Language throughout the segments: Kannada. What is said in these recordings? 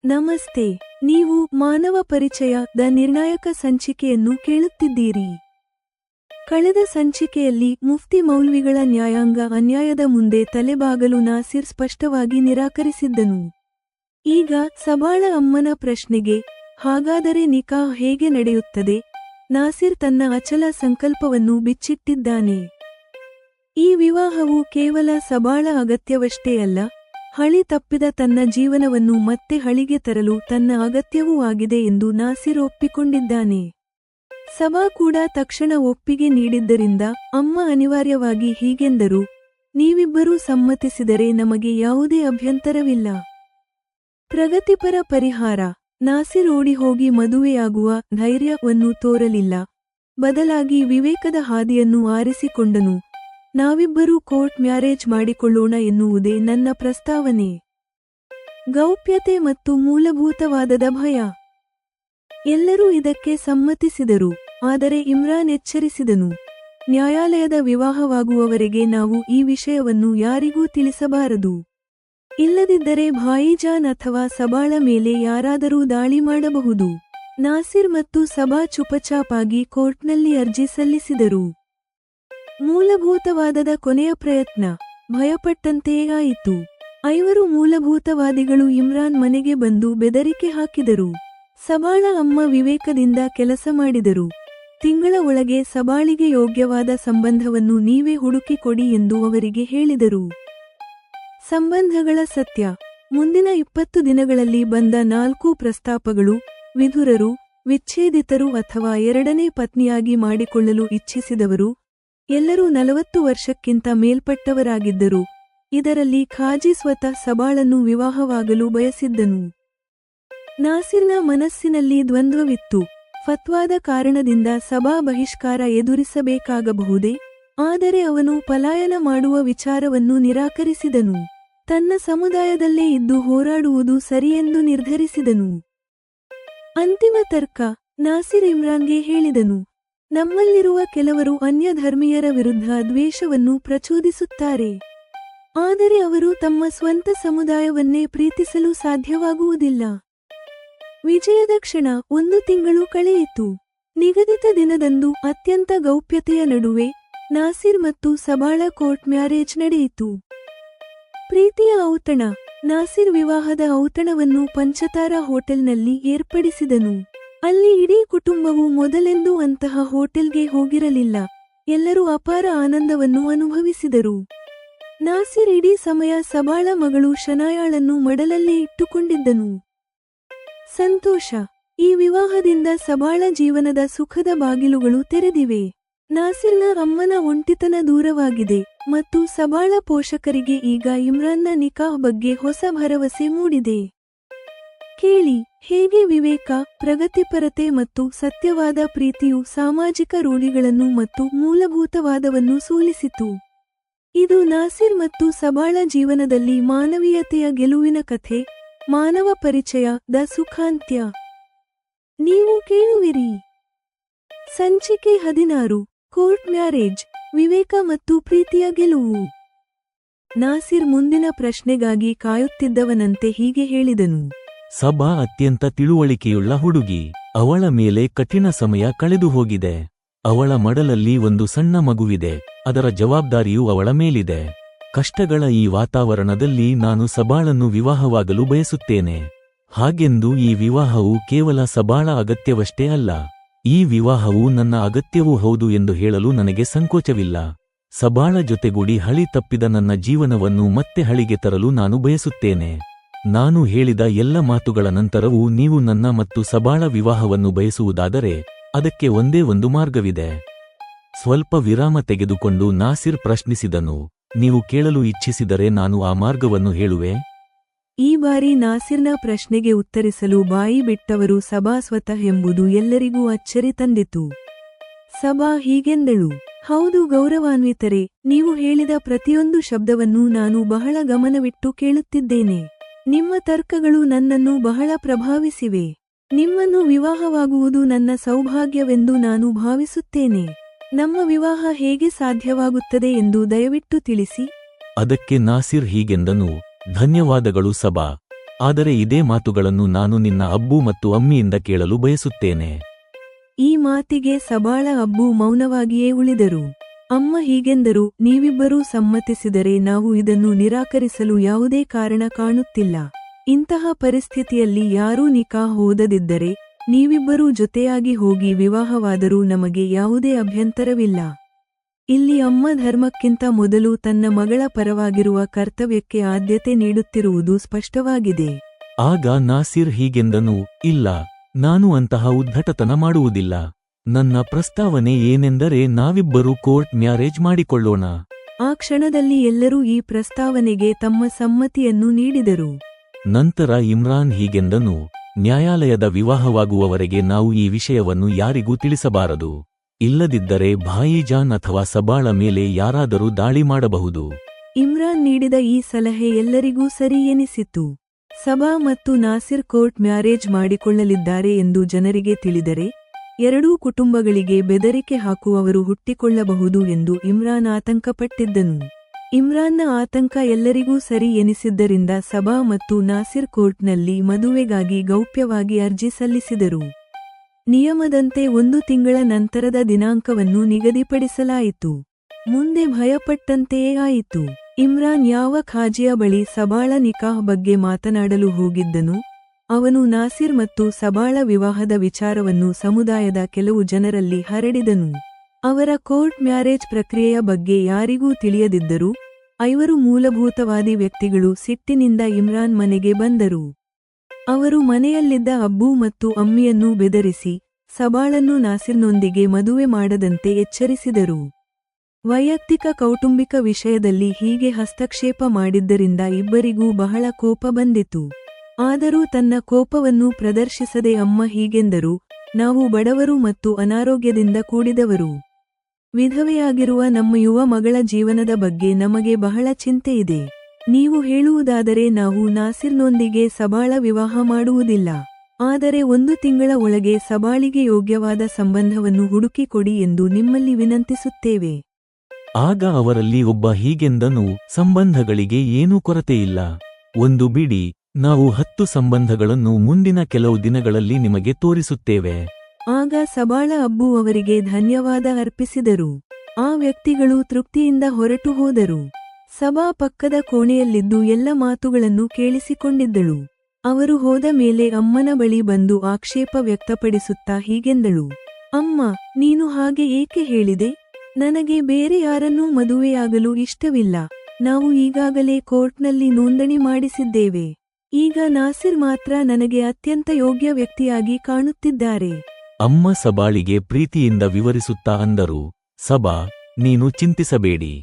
ನಮಸ್ತೆ. ನೀವು ಮಾನವ ಪರಿಚಯ ದ ನಿರ್ಣಾಯಕ ಸಂಚಿಕೆಯನ್ನು ಕೇಳುತ್ತಿದ್ದೀರಿ. ಕಳೆದ ಸಂಚಿಕೆಯಲ್ಲಿ ಮುಫ್ತಿ ಮೌಲ್ವಿಗಳ ನ್ಯಾಯಾಂಗ ಅನ್ಯಾಯದ ಮುಂದೆ ತಲೆಬಾಗಲು ನಾಸಿರ್ ಸ್ಪಷ್ಟವಾಗಿ ನಿರಾಕರಿಸಿದ್ದನು. ಈಗ ಸಬಾಳ ಅಮ್ಮನ ಪ್ರಶ್ನೆಗೆ, ಹಾಗಾದರೆ ನಿಕಾಹ್ ಹೇಗೆ ನಡೆಯುತ್ತದೆ, ನಾಸಿರ್ ತನ್ನ ಅಚಲ ಸಂಕಲ್ಪವನ್ನು ಬಿಚ್ಚಿಟ್ಟಿದ್ದಾನೆ. ಈ ವಿವಾಹವು ಕೇವಲ ಸಬಾಳ ಅಗತ್ಯವಷ್ಟೇ ಅಲ್ಲ, ಹಳಿ ತಪ್ಪಿದ ತನ್ನ ಜೀವನವನ್ನು ಮತ್ತೆ ಹಳಿಗೆ ತರಲು ತನ್ನ ಅಗತ್ಯವೂ ಆಗಿದೆ ಎಂದು ನಾಸಿರ್ ಒಪ್ಪಿಕೊಂಡಿದ್ದಾನೆ. ಸಬಾ ಕೂಡ ತಕ್ಷಣ ಒಪ್ಪಿಗೆ ನೀಡಿದ್ದರಿಂದ ಅಮ್ಮ ಅನಿವಾರ್ಯವಾಗಿ ಹೀಗೆಂದರು, ನೀವಿಬ್ಬರೂ ಸಮ್ಮತಿಸಿದರೆ ನಮಗೆ ಯಾವುದೇ ಅಭ್ಯಂತರವಿಲ್ಲ. ಪ್ರಗತಿಪರ ಪರಿಹಾರ. ನಾಸಿರ್ ಓಡಿಹೋಗಿ ಮದುವೆಯಾಗುವ ಧೈರ್ಯವನ್ನು ತೋರಲಿಲ್ಲ, ಬದಲಾಗಿ ವಿವೇಕದ ಹಾದಿಯನ್ನು ಆರಿಸಿಕೊಂಡನು. ನಾವಿಬ್ಬರೂ ಕೋರ್ಟ್ ಮ್ಯಾರೇಜ್ ಮಾಡಿಕೊಳ್ಳೋಣ ಎನ್ನುವುದೇ ನನ್ನ ಪ್ರಸ್ತಾವನೆ. ಗೌಪ್ಯತೆ ಮತ್ತು ಮೂಲಭೂತವಾದದ ಭಯ. ಎಲ್ಲರೂ ಇದಕ್ಕೆ ಸಮ್ಮತಿಸಿದರು, ಆದರೆ ಇಮ್ರಾನ್ ಎಚ್ಚರಿಸಿದನು, ನ್ಯಾಯಾಲಯದ ವಿವಾಹವಾಗುವವರೆಗೆ ನಾವು ಈ ವಿಷಯವನ್ನು ಯಾರಿಗೂ ತಿಳಿಸಬಾರದು. ಇಲ್ಲದಿದ್ದರೆ ಭಾಯಿಜಾನ್ ಅಥವಾ ಸಬಾಳ ಮೇಲೆ ಯಾರಾದರೂ ದಾಳಿ ಮಾಡಬಹುದು. ನಾಸಿರ್ ಮತ್ತು ಸಬಾ ಚುಪಚಾಪಾಗಿ ಕೋರ್ಟ್ನಲ್ಲಿ ಅರ್ಜಿ ಸಲ್ಲಿಸಿದರು. ಮೂಲಭೂತವಾದದ ಕೊನೆಯ ಪ್ರಯತ್ನ ಭಯಪಟ್ಟಂತೆಯೇ ಆಯಿತು. 5 ಮೂಲಭೂತವಾದಿಗಳು ಇಮ್ರಾನ್ ಮನೆಗೆ ಬಂದು ಬೆದರಿಕೆ ಹಾಕಿದರು. ಸಬಾಳ ಅಮ್ಮ ವಿವೇಕದಿಂದ ಕೆಲಸ ಮಾಡಿದರು. ತಿಂಗಳ ಒಳಗೆ ಸಬಾಳಿಗೆ ಯೋಗ್ಯವಾದ ಸಂಬಂಧವನ್ನು ನೀವೇ ಹುಡುಕಿಕೊಡಿ ಎಂದು ಅವರಿಗೆ ಹೇಳಿದರು. ಸಂಬಂಧಗಳ ಸತ್ಯ. ಮುಂದಿನ 20 ದಿನಗಳಲ್ಲಿ ಬಂದ 4 ಪ್ರಸ್ತಾಪಗಳು ವಿಧುರರು, ವಿಚ್ಛೇದಿತರು ಅಥವಾ ಎರಡನೇ ಪತ್ನಿಯಾಗಿ ಮಾಡಿಕೊಳ್ಳಲು ಇಚ್ಛಿಸಿದವರು, ಎಲ್ಲರೂ 40 ವರ್ಷಕ್ಕಿಂತ ಮೇಲ್ಪಟ್ಟವರಾಗಿದ್ದರು. ಇದರಲ್ಲಿ ಖಾಜಿ ಸ್ವತಃ ಸಬಾಳನ್ನು ವಿವಾಹವಾಗಲು ಬಯಸಿದ್ದನು. ನಾಸಿರ್ನ ಮನಸ್ಸಿನಲ್ಲಿ ದ್ವಂದ್ವವಿತ್ತು. ಫತ್ವಾದ ಕಾರಣದಿಂದ ಸಬಾ ಬಹಿಷ್ಕಾರ ಎದುರಿಸಬೇಕಾಗಬಹುದೇ, ಆದರೆ ಅವನು ಪಲಾಯನ ಮಾಡುವ ವಿಚಾರವನ್ನು ನಿರಾಕರಿಸಿದನು. ತನ್ನ ಸಮುದಾಯದಲ್ಲೇ ಇದ್ದು ಹೋರಾಡುವುದು ಸರಿಯೆಂದು ನಿರ್ಧರಿಸಿದನು. ಅಂತಿಮ ತರ್ಕ. ನಾಸಿರ್ ಇಮ್ರಾನ್ಗೆ ಹೇಳಿದನು, ನಮ್ಮಲ್ಲಿರುವ ಕೆಲವರು ಅನ್ಯ ಧರ್ಮೀಯರ ವಿರುದ್ಧ ದ್ವೇಷವನ್ನು ಪ್ರಚೋದಿಸುತ್ತಾರೆ, ಆದರೆ ಅವರು ತಮ್ಮ ಸ್ವಂತ ಸಮುದಾಯವನ್ನೇ ಪ್ರೀತಿಸಲು ಸಾಧ್ಯವಾಗುವುದಿಲ್ಲ. ವಿಜಯದ ಕ್ಷಣ. 1 ತಿಂಗಳು ಕಳೆಯಿತು. ನಿಗದಿತ ದಿನದಂದು ಅತ್ಯಂತ ಗೌಪ್ಯತೆಯ ನಡುವೆ ನಾಸಿರ್ ಮತ್ತು ಸಬಾಳ ಕೋರ್ಟ್ ಮ್ಯಾರೇಜ್ ನಡೆಯಿತು. ಪ್ರೀತಿಯ ಔತಣ. ನಾಸಿರ್ ವಿವಾಹದ ಔತಣವನ್ನು ಪಂಚತಾರ ಹೋಟೆಲ್ನಲ್ಲಿ ಏರ್ಪಡಿಸಿದನು. ಅಲ್ಲಿ ಇಡೀ ಕುಟುಂಬವು ಮೊದಲೆಂದೂ ಅಂತಹ ಹೋಟೆಲ್ಗೆ ಹೋಗಿರಲಿಲ್ಲ. ಎಲ್ಲರೂ ಅಪಾರ ಆನಂದವನ್ನು ಅನುಭವಿಸಿದರು. ನಾಸಿರ್ ಇಡೀ ಸಮಯ ಸಬಾಳ ಮಗಳು ಶನಾಯಾಳನ್ನು ಮಡಲಲ್ಲೇ ಇಟ್ಟುಕೊಂಡಿದ್ದನು. ಸಂತೋಷ. ಈ ವಿವಾಹದಿಂದ ಸಬಾಳ ಜೀವನದ ಸುಖದ ಬಾಗಿಲುಗಳು ತೆರೆದಿವೆ. ನಾಸಿರ್ನ ಅಮ್ಮನ ಒಂಟಿತನ ದೂರವಾಗಿದೆ ಮತ್ತು ಸಬಾಳ ಪೋಷಕರಿಗೆ ಈಗ ಇಮ್ರಾನ್ನ ನಿಕಾಹ್ ಬಗ್ಗೆ ಹೊಸ ಭರವಸೆ ಮೂಡಿದೆ. ಕೇಳಿ, ಹೇಗೆ ವಿವೇಕ, ಪ್ರಗತಿಪರತೆ ಮತ್ತು ಸತ್ಯವಾದ ಪ್ರೀತಿಯು ಸಾಮಾಜಿಕ ರೂಢಿಗಳನ್ನು ಮತ್ತು ಮೂಲಭೂತವಾದವನ್ನು ಸೋಲಿಸಿತು. ಇದು ನಾಸಿರ್ ಮತ್ತು ಸಬಾಳ ಜೀವನದಲ್ಲಿ ಮಾನವೀಯತೆಯ ಗೆಲುವಿನ ಕಥೆ. ಮಾನವ ಪರಿಚಯ ದ ಸುಖಾಂತ್ಯ. ನೀವು ಕೇಳುವಿರಿ. ಸಂಚಿಕೆ 16. ಕೋರ್ಟ್ ಮ್ಯಾರೇಜ್, ವಿವೇಕ ಮತ್ತು ಪ್ರೀತಿಯ ಗೆಲುವು. ನಾಸಿರ್ ಮುಂದಿನ ಪ್ರಶ್ನೆಗಾಗಿ ಕಾಯುತ್ತಿದ್ದವನಂತೆ ಹೀಗೆ ಹೇಳಿದನು, ಸಬಾ ಅತ್ಯಂತ ತಿಳುವಳಿಕೆಯುಳ್ಳ ಹುಡುಗಿ. ಅವಳ ಮೇಲೆ ಕಠಿಣ ಸಮಯ ಕಳೆದು ಹೋಗಿದೆ. ಅವಳ ಮಡಲಲ್ಲಿ ಒಂದು ಸಣ್ಣ ಮಗುವಿದೆ. ಅದರ ಜವಾಬ್ದಾರಿಯೂ ಅವಳ ಮೇಲಿದೆ. ಕಷ್ಟಗಳ ಈ ವಾತಾವರಣದಲ್ಲಿ ನಾನು ಸಬಾಳನ್ನು ವಿವಾಹವಾಗಲು ಬಯಸುತ್ತೇನೆ. ಹಾಗೆಂದು ಈ ವಿವಾಹವು ಕೇವಲ ಸಬಾಳ ಅಗತ್ಯವಷ್ಟೇ ಅಲ್ಲ, ಈ ವಿವಾಹವು ನನ್ನ ಅಗತ್ಯವೂ ಹೌದು ಎಂದು ಹೇಳಲು ನನಗೆ ಸಂಕೋಚವಿಲ್ಲ. ಸಬಾಳ ಜೊತೆಗೂಡಿ ಹಳಿ ತಪ್ಪಿದ ನನ್ನ ಜೀವನವನ್ನು ಮತ್ತೆ ಹಳಿಗೆ ತರಲು ನಾನು ಬಯಸುತ್ತೇನೆ. ನಾನು ಹೇಳಿದ ಎಲ್ಲ ಮಾತುಗಳ ನಂತರವೂ ನೀವು ನನ್ನ ಮತ್ತು ಸಬಾಳ ವಿವಾಹವನ್ನು ಬಯಸುವುದಾದರೆ ಅದಕ್ಕೆ ಒಂದೇ ಒಂದು ಮಾರ್ಗವಿದೆ. ಸ್ವಲ್ಪ ವಿರಾಮ ತೆಗೆದುಕೊಂಡು ನಾಸಿರ್ ಪ್ರಶ್ನಿಸಿದನು, ನೀವು ಕೇಳಲು ಇಚ್ಛಿಸಿದರೆ ನಾನು ಆ ಮಾರ್ಗವನ್ನು ಹೇಳುವೆ. ಈ ಬಾರಿ ನಾಸಿರ್ನ ಪ್ರಶ್ನೆಗೆ ಉತ್ತರಿಸಲು ಬಾಯಿ ಬಿಟ್ಟವರು ಸಬಾ ಸ್ವತಃ ಎಂಬುದು ಎಲ್ಲರಿಗೂ ಅಚ್ಚರಿ ತಂದಿತು. ಸಬಾ ಹೀಗೆಂದಳು, ಹೌದು ಗೌರವಾನ್ವಿತರೆ, ನೀವು ಹೇಳಿದ ಪ್ರತಿಯೊಂದು ಶಬ್ದವನ್ನು ನಾನು ಬಹಳ ಗಮನವಿಟ್ಟು ಕೇಳುತ್ತಿದ್ದೇನೆ. ನಿಮ್ಮ ತರ್ಕಗಳು ನನ್ನನ್ನು ಬಹಳ ಪ್ರಭಾವಿಸಿವೆ. ನಿಮ್ಮನ್ನು ವಿವಾಹವಾಗುವುದು ನನ್ನ ಸೌಭಾಗ್ಯವೆಂದು ನಾನು ಭಾವಿಸುತ್ತೇನೆ. ನಮ್ಮ ವಿವಾಹ ಹೇಗೆ ಸಾಧ್ಯವಾಗುತ್ತದೆ ಎಂದು ದಯವಿಟ್ಟು ತಿಳಿಸಿ. ಅದಕ್ಕೆ ನಾಸಿರ್ ಹೀಗೆಂದನು, ಧನ್ಯವಾದಗಳು ಸಬಾ. ಆದರೆ ಇದೇ ಮಾತುಗಳನ್ನು ನಾನು ನಿನ್ನ ಅಬ್ಬು ಮತ್ತು ಅಮ್ಮಿಯಿಂದ ಕೇಳಲು ಬಯಸುತ್ತೇನೆ. ಈ ಮಾತಿಗೆ ಸಬಾಳ ಅಬ್ಬು ಮೌನವಾಗಿಯೇ ಉಳಿದರು. ಅಮ್ಮ ಹೀಗೆಂದರು, ನೀವಿಬ್ಬರೂ ಸಮ್ಮತಿಸಿದರೆ ನಾವು ಇದನ್ನು ನಿರಾಕರಿಸಲು ಯಾವುದೇ ಕಾರಣ ಕಾಣುತ್ತಿಲ್ಲ. ಇಂತಹ ಪರಿಸ್ಥಿತಿಯಲ್ಲಿ ಯಾರೂ ನಿಕಾಹ್ ಓದದಿದ್ದರೆ ನೀವಿಬ್ಬರೂ ಜೊತೆಯಾಗಿ ಹೋಗಿ ವಿವಾಹವಾದರೂ ನಮಗೆ ಯಾವುದೇ ಅಭ್ಯಂತರವಿಲ್ಲ. ಇಲ್ಲಿ ಅಮ್ಮ ಧರ್ಮಕ್ಕಿಂತ ಮೊದಲು ತನ್ನ ಮಗಳ ಪರವಾಗಿರುವ ಕರ್ತವ್ಯಕ್ಕೆ ಆದ್ಯತೆ ನೀಡುತ್ತಿರುವುದು ಸ್ಪಷ್ಟವಾಗಿದೆ. ಆಗ ನಾಸಿರ್ ಹೀಗೆಂದನು, ಇಲ್ಲ, ನಾನು ಅಂತಹ ಉದ್ಧಟತನ ಮಾಡುವುದಿಲ್ಲ. ನನ್ನ ಪ್ರಸ್ತಾವನೆ ಏನೆಂದರೆ ನಾವಿಬ್ಬರೂ ಕೋರ್ಟ್ ಮ್ಯಾರೇಜ್ ಮಾಡಿಕೊಳ್ಳೋಣ. ಆ ಕ್ಷಣದಲ್ಲಿ ಎಲ್ಲರೂ ಈ ಪ್ರಸ್ತಾವನೆಗೆ ತಮ್ಮ ಸಮ್ಮತಿಯನ್ನು ನೀಡಿದರು. ನಂತರ ಇಮ್ರಾನ್ ಹೀಗೆಂದನು, ನ್ಯಾಯಾಲಯದ ವಿವಾಹವಾಗುವವರೆಗೆ ನಾವು ಈ ವಿಷಯವನ್ನು ಯಾರಿಗೂ ತಿಳಿಸಬಾರದು. ಇಲ್ಲದಿದ್ದರೆ ಭಾಯಿಜಾನ್ ಅಥವಾ ಸಬಾಳ ಮೇಲೆ ಯಾರಾದರೂ ದಾಳಿ ಮಾಡಬಹುದು. ಇಮ್ರಾನ್ ನೀಡಿದ ಈ ಸಲಹೆ ಎಲ್ಲರಿಗೂ ಸರಿ ಎನಿಸಿತು. ಸಬಾ ಮತ್ತು ನಾಸಿರ್ ಕೋರ್ಟ್ ಮ್ಯಾರೇಜ್ ಮಾಡಿಕೊಳ್ಳಲಿದ್ದಾರೆ ಎಂದು ಜನರಿಗೆ ತಿಳಿದರೆ ಎರಡೂ ಕುಟುಂಬಗಳಿಗೆ ಬೆದರಿಕೆ ಹಾಕುವವರು ಹುಟ್ಟಿಕೊಳ್ಳಬಹುದು ಎಂದು ಇಮ್ರಾನ್ ಆತಂಕಪಟ್ಟಿದ್ದನು. ಇಮ್ರಾನ್ನ ಆತಂಕ ಎಲ್ಲರಿಗೂ ಸರಿ ಎನಿಸಿದ್ದರಿಂದ ಸಬಾ ಮತ್ತು ನಾಸಿರ್ ಕೋರ್ಟ್ನಲ್ಲಿ ಮದುವೆಗಾಗಿ ಗೌಪ್ಯವಾಗಿ ಅರ್ಜಿ ಸಲ್ಲಿಸಿದರು. ನಿಯಮದಂತೆ 1 ತಿಂಗಳ ನಂತರದ ದಿನಾಂಕವನ್ನು ನಿಗದಿಪಡಿಸಲಾಯಿತು. ಮುಂದೆ ಭಯಪಟ್ಟಂತೆಯೇ ಆಯಿತು. ಇಮ್ರಾನ್ ಯಾವ ಖಾಜಿಯ ಬಳಿ ಸಬಾಳ ನಿಕಾಹ್ ಬಗ್ಗೆ ಮಾತನಾಡಲು ಹೋಗಿದ್ದನು. ಅವನು ನಾಸಿರ್ ಮತ್ತು ಸಬಾಳ ವಿವಾಹದ ವಿಚಾರವನ್ನು ಸಮುದಾಯದ ಕೆಲವು ಜನರಲ್ಲಿ ಹರಡಿದನು. ಅವರ ಕೋರ್ಟ್ ಮ್ಯಾರೇಜ್ ಪ್ರಕ್ರಿಯೆಯ ಬಗ್ಗೆ ಯಾರಿಗೂ ತಿಳಿಯದಿದ್ದರೂ 5 ಮೂಲಭೂತವಾದಿ ವ್ಯಕ್ತಿಗಳು ಸಿಟ್ಟಿನಿಂದ ಇಮ್ರಾನ್ ಮನೆಗೆ ಬಂದರು. ಅವರು ಮನೆಯಲ್ಲಿದ್ದ ಅಬ್ಬು ಮತ್ತು ಅಮ್ಮಿಯನ್ನು ಬೆದರಿಸಿ ಸಬಾಳನ್ನು ನಾಸಿರ್ನೊಂದಿಗೆ ಮದುವೆ ಮಾಡದಂತೆ ಎಚ್ಚರಿಸಿದರು. ವೈಯಕ್ತಿಕ ಕೌಟುಂಬಿಕ ವಿಷಯದಲ್ಲಿ ಹೀಗೆ ಹಸ್ತಕ್ಷೇಪ ಮಾಡಿದ್ದರಿಂದ ಇಬ್ಬರಿಗೂ ಬಹಳ ಕೋಪ ಬಂದಿತು. ಆದರೂ ತನ್ನ ಕೋಪವನ್ನು ಪ್ರದರ್ಶಿಸದೆ ಅಮ್ಮ ಹೀಗೆಂದರು, ನಾವು ಬಡವರು ಮತ್ತು ಅನಾರೋಗ್ಯದಿಂದ ಕೂಡಿದವರು. ವಿಧವೆಯಾಗಿರುವ ನಮ್ಮ ಯುವ ಮಗಳ ಜೀವನದ ಬಗ್ಗೆ ನಮಗೆ ಬಹಳ ಚಿಂತೆಯಿದೆ. ನೀವು ಹೇಳುವುದಾದರೆ ನಾವು ನಾಸಿರ್ನೊಂದಿಗೆ ಸಬಾಳ ವಿವಾಹ ಮಾಡುವುದಿಲ್ಲ. ಆದರೆ 1 ತಿಂಗಳ ಒಳಗೆ ಸಬಾಳಿಗೆ ಯೋಗ್ಯವಾದ ಸಂಬಂಧವನ್ನು ಹುಡುಕಿಕೊಡಿ ಎಂದು ನಿಮ್ಮಲ್ಲಿ ವಿನಂತಿಸುತ್ತೇವೆ. ಆಗ ಅವರಲ್ಲಿ ಒಬ್ಬ ಹೀಗೆಂದನು, ಸಂಬಂಧಗಳಿಗೆ ಏನೂ ಕೊರತೆಯಿಲ್ಲ. ಒಂದು ಬಿಡಿ, ನಾವು 10 ಸಂಬಂಧಗಳನ್ನು ಮುಂದಿನ ಕೆಲವು ದಿನಗಳಲ್ಲಿ ನಿಮಗೆ ತೋರಿಸುತ್ತೇವೆ. ಆಗ ಸಬಾಳ ಅಬ್ಬು ಅವರಿಗೆ ಧನ್ಯವಾದ ಅರ್ಪಿಸಿದರು. ಆ ವ್ಯಕ್ತಿಗಳು ತೃಪ್ತಿಯಿಂದ ಹೊರಟು ಹೋದರು. ಸಬಾ ಪಕ್ಕದ ಕೋಣೆಯಲ್ಲಿದ್ದು ಎಲ್ಲ ಮಾತುಗಳನ್ನು ಕೇಳಿಸಿಕೊಂಡಿದ್ದಳು. ಅವರು ಹೋದ ಮೇಲೆ ಅಮ್ಮನ ಬಳಿ ಬಂದು ಆಕ್ಷೇಪ ವ್ಯಕ್ತಪಡಿಸುತ್ತಾ ಹೀಗೆಂದಳು, ಅಮ್ಮ, ನೀನು ಹಾಗೆ ಏಕೆ ಹೇಳಿದೆ? ನನಗೆ ಬೇರೆ ಯಾರನ್ನೂ ಮದುವೆಯಾಗಲು ಇಷ್ಟವಿಲ್ಲ. ನಾವು ಈಗಾಗಲೇ ಕೋರ್ಟ್ನಲ್ಲಿ ನೋಂದಣಿ ಮಾಡಿಸಿದ್ದೇವೆ. ಈಗ ನಾಸಿರ್ ಮಾತ್ರ ನನಗೆ ಅತ್ಯಂತ ಯೋಗ್ಯ ವ್ಯಕ್ತಿಯಾಗಿ ಕಾಣುತ್ತಿದ್ದಾರೆ. ಅಮ್ಮ ಸಬಾಳಿಗೆ ಪ್ರೀತಿಯಿಂದ ವಿವರಿಸುತ್ತಾ ಅಂದರು, ಸಬಾ, ನೀನು ಚಿಂತಿಸಬೇಡಿ.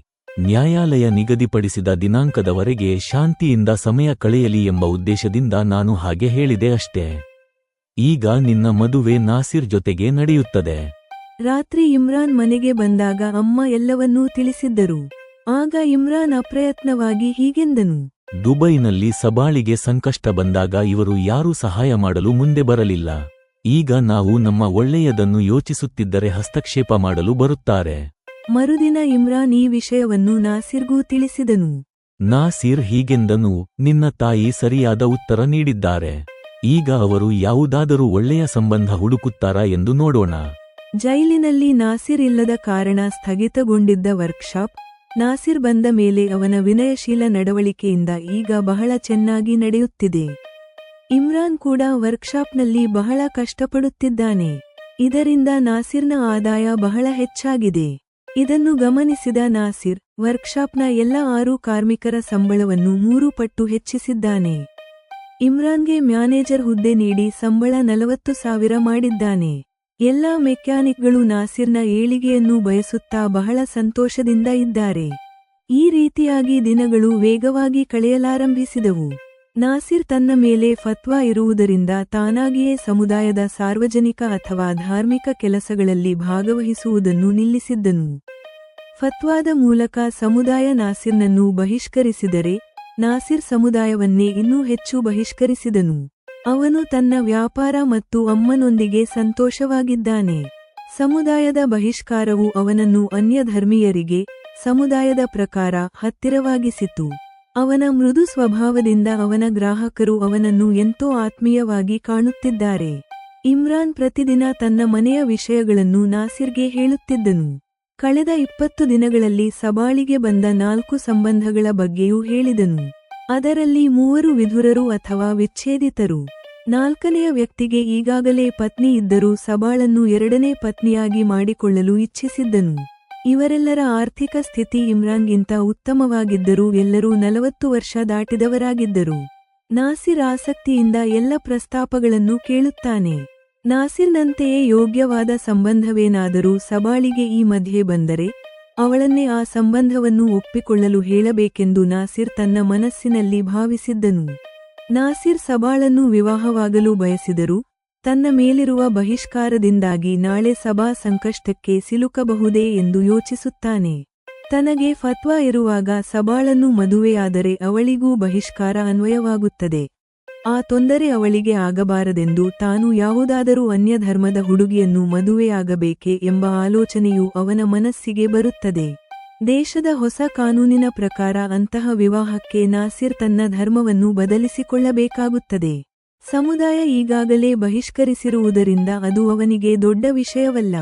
ನ್ಯಾಯಾಲಯ ನಿಗದಿಪಡಿಸಿದ ದಿನಾಂಕದವರೆಗೆ ಶಾಂತಿಯಿಂದ ಸಮಯ ಕಳೆಯಲಿ ಎಂಬ ಉದ್ದೇಶದಿಂದ ನಾನು ಹಾಗೆ ಹೇಳಿದೆ ಅಷ್ಟೇ. ಈಗ ನಿನ್ನ ಮದುವೆ ನಾಸಿರ್ ಜೊತೆಗೆ ನಡೆಯುತ್ತದೆ. ರಾತ್ರಿ ಇಮ್ರಾನ್ ಮನೆಗೆ ಬಂದಾಗ ಅಮ್ಮ ಎಲ್ಲವನ್ನೂ ತಿಳಿಸಿದ್ದರು. ಆಗ ಇಮ್ರಾನ್ ಅಪ್ರಯತ್ನವಾಗಿ ಹೀಗೆಂದನು, ದುಬೈನಲ್ಲಿ ಸಬಾಳಿಗೆ ಸಂಕಷ್ಟ ಬಂದಾಗ ಇವರು ಯಾರೂ ಸಹಾಯ ಮಾಡಲು ಮುಂದೆ ಬರಲಿಲ್ಲ. ಈಗ ನಾವು ನಮ್ಮ ಒಳ್ಳೆಯದನ್ನು ಯೋಚಿಸುತ್ತಿದ್ದರೆ ಹಸ್ತಕ್ಷೇಪ ಮಾಡಲು ಬರುತ್ತಾರೆ. ಮರುದಿನ ಇಮ್ರಾನ್ ಈ ವಿಷಯವನ್ನು ನಾಸಿರ್ಗೂ ತಿಳಿಸಿದನು. ನಾಸಿರ್ ಹೀಗೆಂದನು, ನಿನ್ನ ತಾಯಿ ಸರಿಯಾದ ಉತ್ತರ ನೀಡಿದ್ದಾರೆ. ಈಗ ಅವರು ಯಾವುದಾದರೂ ಒಳ್ಳೆಯ ಸಂಬಂಧ ಹುಡುಕುತ್ತಾರಾ ಎಂದು ನೋಡೋಣ. ಜೈಲಿನಲ್ಲಿ ನಾಸಿರ್ ಇಲ್ಲದ ಕಾರಣ ಸ್ಥಗಿತಗೊಂಡಿದ್ದ ವರ್ಕ್ಶಾಪ್ ನಾಸಿರ್ ಬಂದ ಮೇಲೆ ಅವನ ವಿನಯಶೀಲ ನಡವಳಿಕೆಯಿಂದ ಈಗ ಬಹಳ ಚೆನ್ನಾಗಿ ನಡೆಯುತ್ತಿದೆ. ಇಮ್ರಾನ್ ಕೂಡ ವರ್ಕ್ಶಾಪ್ನಲ್ಲಿ ಬಹಳ ಕಷ್ಟಪಡುತ್ತಿದ್ದಾನೆ. ಇದರಿಂದ ನಾಸಿರ್ನ ಆದಾಯ ಬಹಳ ಹೆಚ್ಚಾಗಿದೆ. ಇದನ್ನು ಗಮನಿಸಿದ ನಾಸಿರ್ ವರ್ಕ್ಶಾಪ್ನ ಎಲ್ಲ 6 ಕಾರ್ಮಿಕರ ಸಂಬಳವನ್ನು 3 ಪಟ್ಟು ಹೆಚ್ಚಿಸಿದ್ದಾನೆ. ಇಮ್ರಾನ್ಗೆ ಮ್ಯಾನೇಜರ್ ಹುದ್ದೆ ನೀಡಿ ಸಂಬಳ 40,000 ಮಾಡಿದ್ದಾನೆ. ಎಲ್ಲಾ ಮೆಕ್ಯಾನಿಕ್ಗಳು ನಾಸಿರ್ನ ಏಳಿಗೆಯನ್ನು ಬಯಸುತ್ತಾ ಬಹಳ ಸಂತೋಷದಿಂದ ಇದ್ದಾರೆ. ಈ ರೀತಿಯಾಗಿ ದಿನಗಳು ವೇಗವಾಗಿ ಕಳೆಯಲಾರಂಭಿಸಿದವು. ನಾಸಿರ್ ತನ್ನ ಮೇಲೆ ಫತ್ವಾ ಇರುವುದರಿಂದ ತಾನಾಗಿಯೇ ಸಮುದಾಯದ ಸಾರ್ವಜನಿಕ ಅಥವಾ ಧಾರ್ಮಿಕ ಕೆಲಸಗಳಲ್ಲಿ ಭಾಗವಹಿಸುವುದನ್ನು ನಿಲ್ಲಿಸಿದ್ದನು. ಫತ್ವಾದ ಮೂಲಕ ಸಮುದಾಯ ನಾಸಿರ್ನನ್ನು ಬಹಿಷ್ಕರಿಸಿದರೆ ನಾಸಿರ್ ಸಮುದಾಯವನ್ನೇ ಇನ್ನೂ ಹೆಚ್ಚು ಬಹಿಷ್ಕರಿಸಿದನು. ಅವನು ತನ್ನ ವ್ಯಾಪಾರ ಮತ್ತು ಅಮ್ಮನೊಂದಿಗೆ ಸಂತೋಷವಾಗಿದ್ದಾನೆ. ಸಮುದಾಯದ ಬಹಿಷ್ಕಾರವು ಅವನನ್ನು ಅನ್ಯ ಧರ್ಮೀಯರಿಗೆ ಸಮುದಾಯದ ಪ್ರಕಾರ ಹತ್ತಿರವಾಗಿಸಿತು. ಅವನ ಮೃದು ಸ್ವಭಾವದಿಂದ ಅವನ ಗ್ರಾಹಕರು ಅವನನ್ನು ಎಂತೋ ಆತ್ಮೀಯವಾಗಿ ಕಾಣುತ್ತಿದ್ದಾರೆ. ಇಮ್ರಾನ್ ಪ್ರತಿದಿನ ತನ್ನ ಮನೆಯ ವಿಷಯಗಳನ್ನು ನಾಸಿರ್ಗೆ ಹೇಳುತ್ತಿದ್ದನು. ಕಳೆದ 20 ದಿನಗಳಲ್ಲಿ ಸಬಾಳಿಗೆ ಬಂದ 4 ಸಂಬಂಧಗಳ ಬಗ್ಗೆಯೂ ಹೇಳಿದನು. ಅದರಲ್ಲಿ 3 ವಿಧುರರು ಅಥವಾ ವಿಚ್ಛೇದಿತರು. 4ನೆಯ ವ್ಯಕ್ತಿಗೆ ಈಗಾಗಲೇ ಪತ್ನಿ ಇದ್ದರೂ ಸಬಾಳನ್ನು 2ನೇ ಪತ್ನಿಯಾಗಿ ಮಾಡಿಕೊಳ್ಳಲು ಇಚ್ಛಿಸಿದ್ದನು. ಇವರೆಲ್ಲರ ಆರ್ಥಿಕ ಸ್ಥಿತಿ ಇಮ್ರಾನ್ಗಿಂತ ಉತ್ತಮವಾಗಿದ್ದರೂ ಎಲ್ಲರೂ 40 ವರ್ಷ ದಾಟಿದವರಾಗಿದ್ದರು. ನಾಸಿರ್ ಆಸಕ್ತಿಯಿಂದ ಎಲ್ಲ ಪ್ರಸ್ತಾಪಗಳನ್ನು ಕೇಳುತ್ತಾನೆ. ನಾಸಿರ್ನಂತೆಯೇ ಯೋಗ್ಯವಾದ ಸಂಬಂಧವೇನಾದರೂ ಸಬಾಳಿಗೆ ಈ ಮಧ್ಯೆ ಬಂದರೆ ಅವಳನ್ನೇ ಆ ಸಂಬಂಧವನ್ನು ಒಪ್ಪಿಕೊಳ್ಳಲು ಹೇಳಬೇಕೆಂದು ನಾಸಿರ್ ತನ್ನ ಮನಸ್ಸಿನಲ್ಲಿ ಭಾವಿಸಿದ್ದನು. ನಾಸಿರ್ ಸಬಾಳನ್ನು ವಿವಾಹವಾಗಲು ಬಯಸಿದರೂ ತನ್ನ ಮೇಲಿರುವ ಬಹಿಷ್ಕಾರದಿಂದಾಗಿ ನಾಳೆ ಸಬಾ ಸಂಕಷ್ಟಕ್ಕೆ ಸಿಲುಕಬಹುದೇ ಎಂದು ಯೋಚಿಸುತ್ತಾನೆ. ತನಗೆ ಫತ್ವಾ ಇರುವಾಗ ಸಬಾಳನ್ನು ಮದುವೆಯಾದರೆ ಅವಳಿಗೂ ಬಹಿಷ್ಕಾರ ಅನ್ವಯವಾಗುತ್ತದೆ. ಆ ತೊಂದರೆ ಅವಳಿಗೆ ಆಗಬಾರದೆಂದು ತಾನು ಯಾವುದಾದರೂ ಅನ್ಯಧರ್ಮದ ಹುಡುಗಿಯನ್ನು ಮದುವೆಯಾಗಬೇಕೆ ಎಂಬ ಆಲೋಚನೆಯು ಅವನ ಮನಸ್ಸಿಗೆ ಬರುತ್ತದೆ. ದೇಶದ ಹೊಸ ಕಾನೂನಿನ ಪ್ರಕಾರ ಅಂತಹ ವಿವಾಹಕ್ಕೆ ನಾಸಿರ್ ತನ್ನ ಧರ್ಮವನ್ನು ಬದಲಿಸಿಕೊಳ್ಳಬೇಕಾಗುತ್ತದೆ. ಸಮುದಾಯ ಈಗಾಗಲೇ ಬಹಿಷ್ಕರಿಸಿರುವುದರಿಂದ ಅದು ಅವನಿಗೆ ದೊಡ್ಡ ವಿಷಯವಲ್ಲ.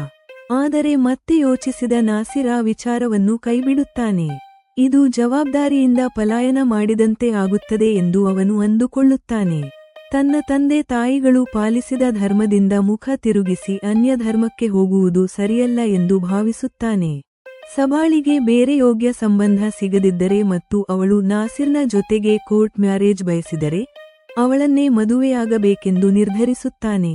ಆದರೆ ಮತ್ತೆ ಯೋಚಿಸಿದ ನಾಸಿರ್ ಆ ವಿಚಾರವನ್ನು ಕೈಬಿಡುತ್ತಾನೆ. ಇದು ಜವಾಬ್ದಾರಿಯಿಂದ ಪಲಾಯನ ಮಾಡಿದಂತೆ ಆಗುತ್ತದೆ ಎಂದು ಅವನು ಅಂದುಕೊಳ್ಳುತ್ತಾನೆ. ತನ್ನ ತಂದೆ ತಾಯಿಗಳು ಪಾಲಿಸಿದ ಧರ್ಮದಿಂದ ಮುಖ ತಿರುಗಿಸಿ ಅನ್ಯ ಧರ್ಮಕ್ಕೆ ಹೋಗುವುದು ಸರಿಯಲ್ಲ ಎಂದು ಭಾವಿಸುತ್ತಾನೆ. ಸಬಾಳಿಗೆ ಬೇರೆ ಯೋಗ್ಯ ಸಂಬಂಧ ಸಿಗದಿದ್ದರೆ ಮತ್ತು ಅವಳು ನಾಸಿರ್ನ ಜೊತೆಗೆ ಕೋರ್ಟ್ ಮ್ಯಾರೇಜ್ ಬಯಸಿದರೆ ಅವಳನ್ನೇ ಮದುವೆಯಾಗಬೇಕೆಂದು ನಿರ್ಧರಿಸುತ್ತಾನೆ.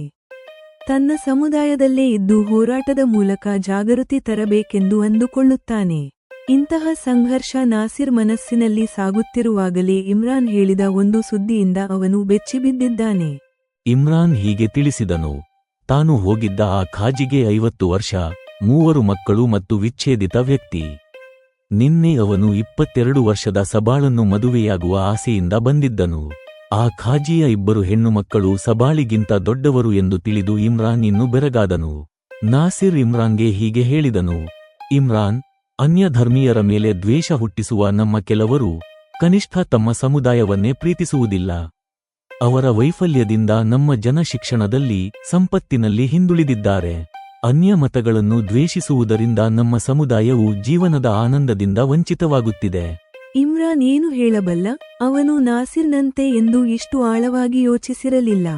ತನ್ನ ಸಮುದಾಯದಲ್ಲೇ ಇದ್ದು ಹೋರಾಟದ ಮೂಲಕ ಜಾಗೃತಿ ತರಬೇಕೆಂದು ಅಂದುಕೊಳ್ಳುತ್ತಾನೆ. ಇಂತಹ ಸಂಘರ್ಷ ನಾಸಿರ್ ಮನಸ್ಸಿನಲ್ಲಿ ಸಾಗುತ್ತಿರುವಾಗಲೇ ಇಮ್ರಾನ್ ಹೇಳಿದ ಒಂದು ಸುದ್ದಿಯಿಂದ ಅವನು ಬೆಚ್ಚಿಬಿದ್ದಿದ್ದಾನೆ. ಇಮ್ರಾನ್ ಹೀಗೆ ತಿಳಿಸಿದನು. ತಾನು ಹೋಗಿದ್ದ ಆ ಖಾಜಿಗೆ 50 ವರ್ಷ, 3 ಮಕ್ಕಳು ಮತ್ತು ವಿಚ್ಛೇದಿತ ವ್ಯಕ್ತಿ. ನಿನ್ನೆ ಅವನು 22 ವರ್ಷದ ಸಬಾಳನ್ನು ಮದುವೆಯಾಗುವ ಆಸೆಯಿಂದ ಬಂದಿದ್ದನು. ಆ ಖಾಜಿಯ 2 ಹೆಣ್ಣು ಮಕ್ಕಳು ಸಬಾಳಿಗಿಂತ ದೊಡ್ಡವರು ಎಂದು ತಿಳಿದು ಇಮ್ರಾನ್ ಇನ್ನು ಬೆರಗಾದನು. ನಾಸಿರ್ ಇಮ್ರಾನ್ಗೆ ಹೀಗೆ ಹೇಳಿದನು. ಇಮ್ರಾನ್, ಅನ್ಯಧರ್ಮೀಯರ ಮೇಲೆ ದ್ವೇಷ ಹುಟ್ಟಿಸುವ ನಮ್ಮ ಕೆಲವರು ಕನಿಷ್ಠ ತಮ್ಮ ಸಮುದಾಯವನ್ನೇ ಪ್ರೀತಿಸುವುದಿಲ್ಲ. ಅವರ ವೈಫಲ್ಯದಿಂದ ನಮ್ಮ ಜನ ಶಿಕ್ಷಣದಲ್ಲಿ, ಸಂಪತ್ತಿನಲ್ಲಿ ಹಿಂದುಳಿದಿದ್ದಾರೆ. ಅನ್ಯ ಮತಗಳನ್ನು ದ್ವೇಷಿಸುವುದರಿಂದ ನಮ್ಮ ಸಮುದಾಯವು ಜೀವನದ ಆನಂದದಿಂದ ವಂಚಿತವಾಗುತ್ತಿದೆ. ಇಮ್ರಾನ್ ಏನು ಹೇಳಬಲ್ಲ? ಅವನು ನಾಸಿರ್ನಂತೆ ಎಂದು ಇಷ್ಟು ಆಳವಾಗಿ ಯೋಚಿಸಿರಲಿಲ್ಲ.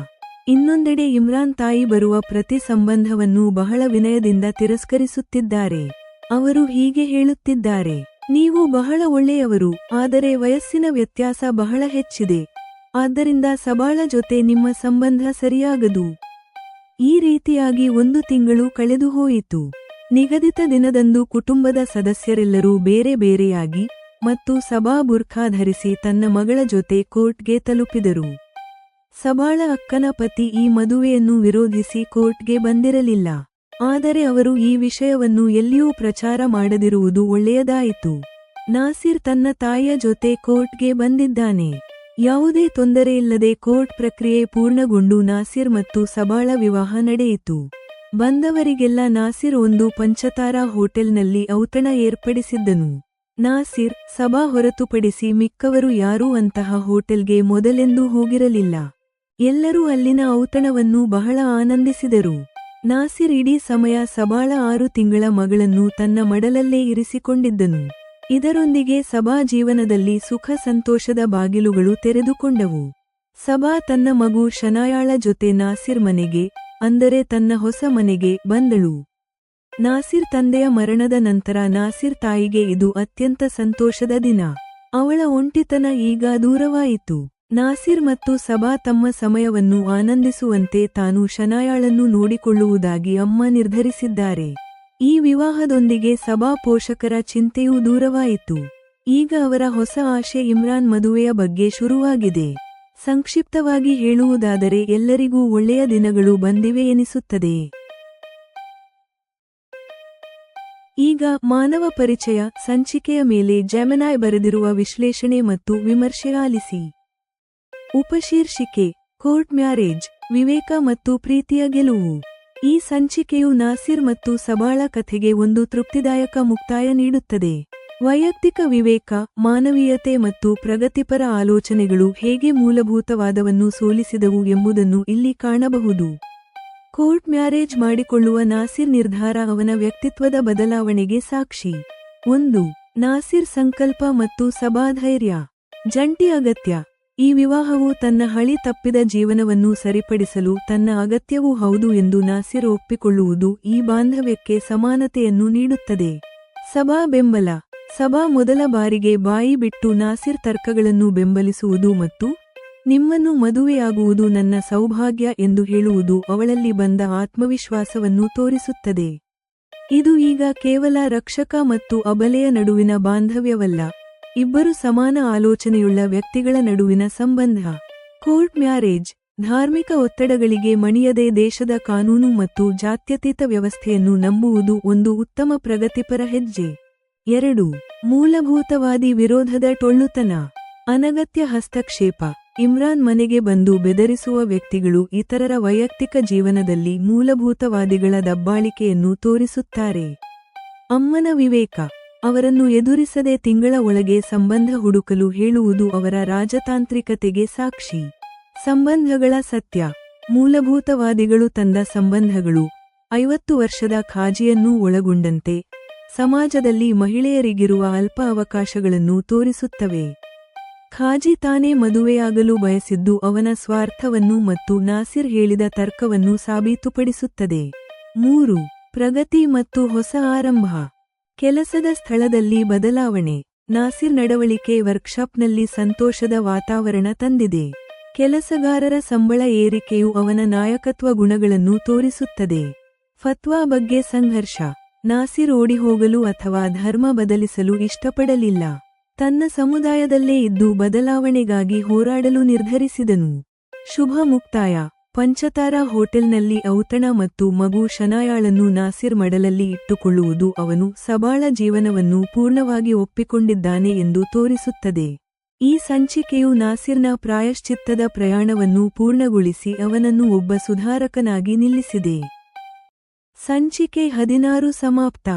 ಇನ್ನೊಂದೆಡೆ ಇಮ್ರಾನ್ ತಾಯಿ ಬರುವ ಪ್ರತಿ ಸಂಬಂಧವನ್ನು ಬಹಳ ವಿನಯದಿಂದ ತಿರಸ್ಕರಿಸುತ್ತಿದ್ದಾರೆ. ಅವರು ಹೀಗೆ ಹೇಳುತ್ತಿದ್ದಾರೆ, ನೀವು ಬಹಳ ಒಳ್ಳೆಯವರು, ಆದರೆ ವಯಸ್ಸಿನ ವ್ಯತ್ಯಾಸ ಬಹಳ ಹೆಚ್ಚಿದೆ. ಆದ್ದರಿಂದ ಸಬಾಳ ಜೊತೆ ನಿಮ್ಮ ಸಂಬಂಧ ಸರಿಯಾಗದು. ಈ ರೀತಿಯಾಗಿ 1 ತಿಂಗಳು ಕಳೆದು ಹೋಯಿತು. ನಿಗದಿತ ದಿನದಂದು ಕುಟುಂಬದ ಸದಸ್ಯರೆಲ್ಲರೂ ಬೇರೆ ಬೇರೆಯಾಗಿ ಮತ್ತು ಸಬಾ ಬುರ್ಖಾ ಧರಿಸಿ ತನ್ನ ಮಗಳ ಜೊತೆ ಕೋರ್ಟ್ಗೆ ತಲುಪಿದರು. ಸಬಾಳ ಅಕ್ಕನ ಪತಿ ಈ ಮದುವೆಯನ್ನು ವಿರೋಧಿಸಿ ಕೋರ್ಟ್ಗೆ ಬಂದಿರಲಿಲ್ಲ. ಆದರೆ ಅವರು ಈ ವಿಷಯವನ್ನು ಎಲ್ಲಿಯೂ ಪ್ರಚಾರ ಮಾಡದಿರುವುದು ಒಳ್ಳೆಯದಾಯಿತು. ನಾಸಿರ್ ತನ್ನ ತಾಯಿಯ ಜೊತೆ ಕೋರ್ಟ್ಗೆ ಬಂದಿದ್ದಾನೆ. ಯಾವುದೇ ತೊಂದರೆಯಿಲ್ಲದೆ ಕೋರ್ಟ್ ಪ್ರಕ್ರಿಯೆ ಪೂರ್ಣಗೊಂಡು ನಾಸಿರ್ ಮತ್ತು ಸಬಾಳ ವಿವಾಹ ನಡೆಯಿತು. ಬಂದವರಿಗೆಲ್ಲ ನಾಸಿರ್ ಒಂದು ಪಂಚತಾರಾ ಹೋಟೆಲ್ನಲ್ಲಿ ಔತಣ ಏರ್ಪಡಿಸಿದ್ದನು. ನಾಸಿರ್, ಸಬಾ ಹೊರತುಪಡಿಸಿ ಮಿಕ್ಕವರು ಯಾರೂ ಅಂತಹ ಹೋಟೆಲ್ಗೆ ಮೊದಲೆಂದೂ ಹೋಗಿರಲಿಲ್ಲ. ಎಲ್ಲರೂ ಅಲ್ಲಿನ ಔತಣವನ್ನು ಬಹಳ ಆನಂದಿಸಿದರು. ನಾಸಿರ್ ಇಡೀ ಸಮಯ ಸಬಾಳ 6 ತಿಂಗಳ ಮಗಳನ್ನು ತನ್ನ ಮಡಲಲ್ಲೇ ಇರಿಸಿಕೊಂಡಿದ್ದನು. ಇದರೊಂದಿಗೆ ಸಬಾ ಜೀವನದಲ್ಲಿ ಸುಖ ಸಂತೋಷದ ಬಾಗಿಲುಗಳು ತೆರೆದುಕೊಂಡವು. ಸಬಾ ತನ್ನ ಮಗು ಶನಾಯಾಳ ಜೊತೆ ನಾಸಿರ್ ಮನೆಗೆ, ಅಂದರೆ ತನ್ನ ಹೊಸ ಮನೆಗೆ, ಬಂದಳು. ನಾಸಿರ್ ತಂದೆಯ ಮರಣದ ನಂತರ ನಾಸಿರ್ ತಾಯಿಗೆ ಇದು ಅತ್ಯಂತ ಸಂತೋಷದ ದಿನ. ಅವಳ ಒಂಟಿತನ ಈಗ ದೂರವಾಯಿತು. ನಾಸಿರ್ ಮತ್ತು ಸಬಾ ತಮ್ಮ ಸಮಯವನ್ನು ಆನಂದಿಸುವಂತೆ ತಾನು ಶನಾಯಾಳನ್ನು ನೋಡಿಕೊಳ್ಳುವುದಾಗಿ ಅಮ್ಮ ನಿರ್ಧರಿಸಿದ್ದಾರೆ. ಈ ವಿವಾಹದೊಂದಿಗೆ ಸಬಾ ಪೋಷಕರ ಚಿಂತೆಯೂ ದೂರವಾಯಿತು. ಈಗ ಅವರ ಹೊಸ ಆಶೆ ಇಮ್ರಾನ್ ಮದುವೆಯ ಬಗ್ಗೆ ಶುರುವಾಗಿದೆ. ಸಂಕ್ಷಿಪ್ತವಾಗಿ ಹೇಳುವುದಾದರೆ ಎಲ್ಲರಿಗೂ ಒಳ್ಳೆಯ ದಿನಗಳು ಬಂದಿವೆ ಎನಿಸುತ್ತದೆ. ಈಗ ಮಾನವ ಪರಿಚಯ ಸಂಚಿಕೆಯ ಮೇಲೆ ಜೆಮಿನಾಯ್ ಬರೆದಿರುವ ವಿಶ್ಲೇಷಣೆ ಮತ್ತು ವಿಮರ್ಶೆ ಆಲಿಸಿ. ಉಪಶೀರ್ಷಿಕೆ: ಕೋರ್ಟ್ ಮ್ಯಾರೇಜ್, ವಿವೇಕ ಮತ್ತು ಪ್ರೀತಿಯ ಗೆಲುವು. ಈ ಸಂಚಿಕೆಯು ನಾಸಿರ್ ಮತ್ತು ಸಬಾಳ ಕಥೆಗೆ ಒಂದು ತೃಪ್ತಿದಾಯಕ ಮುಕ್ತಾಯ ನೀಡುತ್ತದೆ. ವೈಯಕ್ತಿಕ ವಿವೇಕ, ಮಾನವೀಯತೆ ಮತ್ತು ಪ್ರಗತಿಪರ ಆಲೋಚನೆಗಳು ಹೇಗೆ ಮೂಲಭೂತವಾದವನ್ನು ಸೋಲಿಸಿದವು ಎಂಬುದನ್ನು ಇಲ್ಲಿ ಕಾಣಬಹುದು. ಕೋರ್ಟ್ ಮ್ಯಾರೇಜ್ ಮಾಡಿಕೊಳ್ಳುವ ನಾಸಿರ್ ನಿರ್ಧಾರ ಅವನ ವ್ಯಕ್ತಿತ್ವದ ಬದಲಾವಣೆಗೆ ಸಾಕ್ಷಿ. 1. ನಾಸಿರ್ ಸಂಕಲ್ಪ ಮತ್ತು ಸಭಾಧೈರ್ಯ. ಜಂಟಿ ಅಗತ್ಯ. ಈ ವಿವಾಹವು ತನ್ನ ಹಳಿ ತಪ್ಪಿದ ಜೀವನವನ್ನು ಸರಿಪಡಿಸಲು ತನ್ನ ಅಗತ್ಯವೂ ಹೌದು ಎಂದು ನಾಸಿರ್ ಒಪ್ಪಿಕೊಳ್ಳುವುದು ಈ ಬಾಂಧವ್ಯಕ್ಕೆ ಸಮಾನತೆಯನ್ನು ನೀಡುತ್ತದೆ. ಸಭಾ ಬೆಂಬಲ. ಸಭಾ ಮೊದಲ ಬಾರಿಗೆ ಬಾಯಿ ಬಿಟ್ಟು ನಾಸಿರ್ ತರ್ಕಗಳನ್ನು ಬೆಂಬಲಿಸುವುದು ಮತ್ತು ನಿಮ್ಮನ್ನು ಮದುವೆಯಾಗುವುದು ನನ್ನ ಸೌಭಾಗ್ಯ ಎಂದು ಹೇಳುವುದು ಅವಳಲ್ಲಿ ಬಂದ ಆತ್ಮವಿಶ್ವಾಸವನ್ನು ತೋರಿಸುತ್ತದೆ. ಇದು ಈಗ ಕೇವಲ ರಕ್ಷಕ ಮತ್ತು ಅಬಲೆಯ ನಡುವಿನ ಬಾಂಧವ್ಯವಲ್ಲ, ಇಬ್ಬರು ಸಮಾನ ಆಲೋಚನೆಯುಳ್ಳ ವ್ಯಕ್ತಿಗಳ ನಡುವಿನ ಸಂಬಂಧ. Court marriage. ಧಾರ್ಮಿಕ ಒತ್ತಡಗಳಿಗೆ ಮಣಿಯದೆ ದೇಶದ ಕಾನೂನು ಮತ್ತು ಜಾತ್ಯತೀತ ವ್ಯವಸ್ಥೆಯನ್ನು ನಂಬುವುದು ಒಂದು ಉತ್ತಮ ಪ್ರಗತಿಪರ ಹೆಜ್ಜೆ. 2. ಮೂಲಭೂತವಾದಿ ವಿರೋಧದ ಟೊಳ್ಳುತನ. ಅನಗತ್ಯ ಹಸ್ತಕ್ಷೇಪ. ಇಮ್ರಾನ್ ಮನೆಗೆ ಬಂದು ಬೆದರಿಸುವ ವ್ಯಕ್ತಿಗಳು ಇತರರ ವೈಯಕ್ತಿಕ ಜೀವನದಲ್ಲಿ ಮೂಲಭೂತವಾದಿಗಳ ದಬ್ಬಾಳಿಕೆಯನ್ನು ತೋರಿಸುತ್ತಾರೆ. ಅಮ್ಮನ ವಿವೇಕ. ಅವರನ್ನು ಎದುರಿಸದೆ ತಿಂಗಳ ಒಳಗೆ ಸಂಬಂಧ ಹುಡುಕಲು ಹೇಳುವುದು ಅವರ ರಾಜತಾಂತ್ರಿಕತೆಗೆ ಸಾಕ್ಷಿ. ಸಂಬಂಧಗಳ ಸತ್ಯ. ಮೂಲಭೂತವಾದಿಗಳು ತಂದ ಸಂಬಂಧಗಳು 50 ವರ್ಷದ ಖಾಜಿಯನ್ನೂ ಒಳಗೊಂಡಂತೆ ಸಮಾಜದಲ್ಲಿ ಮಹಿಳೆಯರಿಗಿರುವ ಅಲ್ಪ ಅವಕಾಶಗಳನ್ನು ತೋರಿಸುತ್ತವೆ. ಖಾಜಿ ತಾನೇ ಮದುವೆಯಾಗಲು ಬಯಸಿದ್ದು ಅವನ ಸ್ವಾರ್ಥವನ್ನು ಮತ್ತು ನಾಸಿರ್ ಹೇಳಿದ ತರ್ಕವನ್ನು ಸಾಬೀತುಪಡಿಸುತ್ತದೆ. 3. ಪ್ರಗತಿ ಮತ್ತು ಹೊಸ ಆರಂಭ. ಕೆಲಸದ ಸ್ಥಳದಲ್ಲಿ ಬದಲಾವಣೆ. ನಾಸಿರ್ ನಡವಳಿಕೆ ವರ್ಕ್ಶಾಪ್ನಲ್ಲಿ ಸಂತೋಷದ ವಾತಾವರಣ ತಂದಿದೆ. ಕೆಲಸಗಾರರ ಸಂಬಳ ಏರಿಕೆಯು ಅವನ ನಾಯಕತ್ವ ಗುಣಗಳನ್ನು ತೋರಿಸುತ್ತದೆ. ಫತ್ವಾ ಬಗ್ಗೆ ಸಂಘರ್ಷ. ನಾಸಿರ್ ಓಡಿಹೋಗಲು ಅಥವಾ ಧರ್ಮ ಬದಲಿಸಲು ಇಷ್ಟಪಡಲಿಲ್ಲ. ತನ್ನ ಸಮುದಾಯದಲ್ಲೇ ಇದ್ದು ಬದಲಾವಣೆಗಾಗಿ ಹೋರಾಡಲು ನಿರ್ಧರಿಸಿದನು. ಶುಭ ಮುಕ್ತಾಯ. ಪಂಚತಾರಾ ಹೋಟೆಲ್ನಲ್ಲಿ ಔತಣ ಮತ್ತು ಮಗು ಶನಾಯಾಳನ್ನು ನಾಸಿರ್ ಮಡಲಲ್ಲಿ ಇಟ್ಟುಕೊಳ್ಳುವುದು ಅವನು ಸಬಾಳ ಜೀವನವನ್ನು ಪೂರ್ಣವಾಗಿ ಒಪ್ಪಿಕೊಂಡಿದ್ದಾನೆ ಎಂದು ತೋರಿಸುತ್ತದೆ. ಈ ಸಂಚಿಕೆಯು ನಾಸಿರ್ನ ಪ್ರಾಯಶ್ಚಿತ್ತದ ಪ್ರಯಾಣವನ್ನು ಪೂರ್ಣಗೊಳಿಸಿ ಅವನನ್ನು ಒಬ್ಬ ಸುಧಾರಕನಾಗಿ ನಿಲ್ಲಿಸಿದೆ. ಸಂಚಿಕೆ 16 ಸಮಾಪ್ತ.